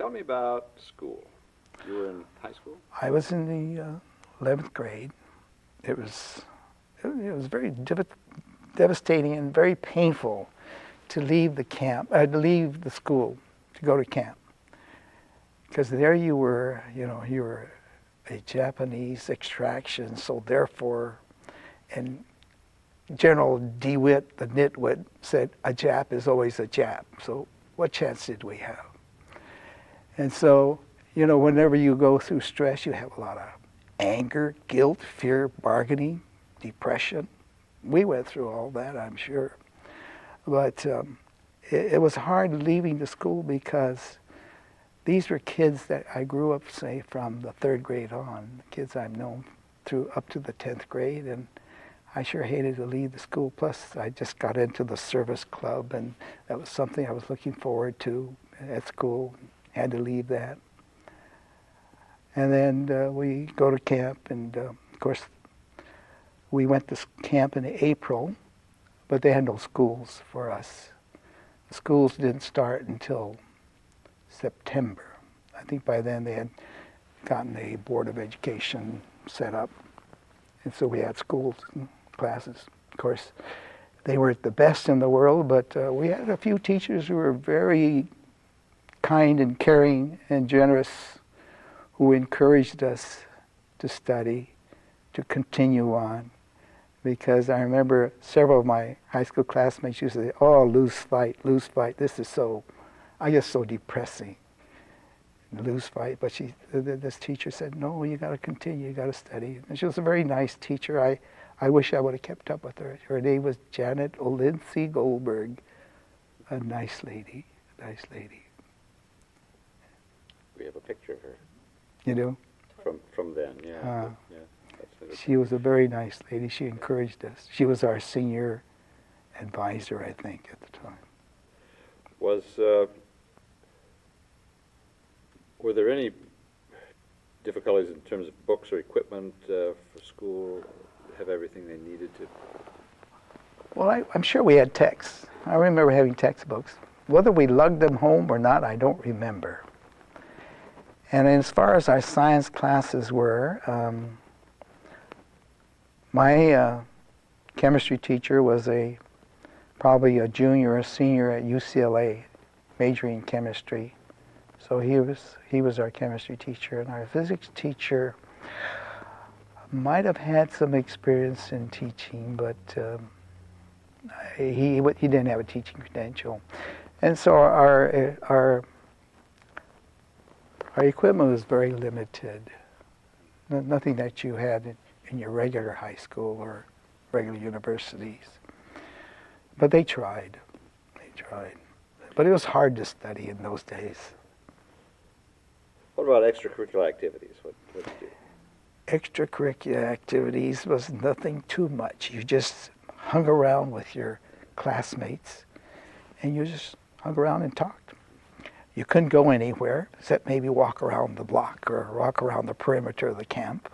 Tell me about school. You were in high school? I was in the 11th grade. It was very devastating and very painful to leave the camp, to leave the school, to go to camp. Because there you were a Japanese extraction, so therefore, and General DeWitt, the nitwit, said a Jap is always a Jap. So what chance did we have? And so, whenever you go through stress, you have a lot of anger, guilt, fear, bargaining, depression. We went through all that, I'm sure. But it was hard leaving the school because these were kids that I grew up, say, from the 3rd grade on, kids I've known through up to the 10th grade, and I sure hated to leave the school. Plus, I just got into the service club, and that was something I was looking forward to at school. Had to leave that. And then we go to camp, and of course, we went to camp in April, but they had no schools for us. The schools didn't start until September. I think by then they had gotten a Board of Education set up, and so we had schools and classes. Of course, they weren't the best in the world, but we had a few teachers who were very kind and caring and generous, who encouraged us to study, to continue on. Because I remember several of my high school classmates used to say, "Oh, lose fight, this is so depressing, lose fight." But this teacher said, "No, you got to continue, you got to study." And she was a very nice teacher. I wish I would have kept up with her. Her name was Janet Olincy Goldberg, a nice lady, We have a picture of her. You do? From then, yeah. She was a very nice lady. She encouraged us. She was our senior advisor, I think, at the time. Were there any difficulties in terms of books or equipment for school? Have everything they needed to? Well, I'm sure we had texts. I remember having textbooks. Whether we lugged them home or not, I don't remember. And as far as our science classes were, my chemistry teacher was probably a junior or senior at UCLA, majoring in chemistry. So he was our chemistry teacher, and our physics teacher might have had some experience in teaching, but he didn't have a teaching credential. And so our equipment was very limited. Nothing that you had in your regular high school or regular universities. But they tried. But it was hard to study in those days. What about extracurricular activities? What did you do? Extracurricular activities was nothing too much. You just hung around with your classmates, and you just hung around and talked. You couldn't go anywhere except maybe walk around the block or walk around the perimeter of the camp.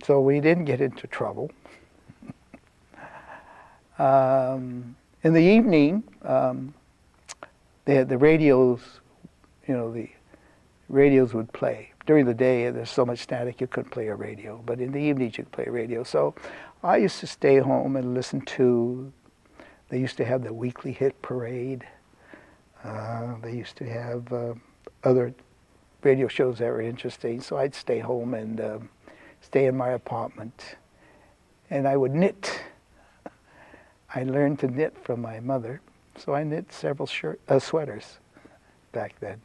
So we didn't get into trouble. In the evening, they had the radios, the radios would play. During the day, there's so much static you couldn't play a radio, but in the evenings you could play a radio. So I used to stay home and listen to, they used to have the weekly hit parade. They used to have other radio shows that were interesting, so I'd stay home and stay in my apartment. And I would knit. I learned to knit from my mother, so I knit several sweaters back then.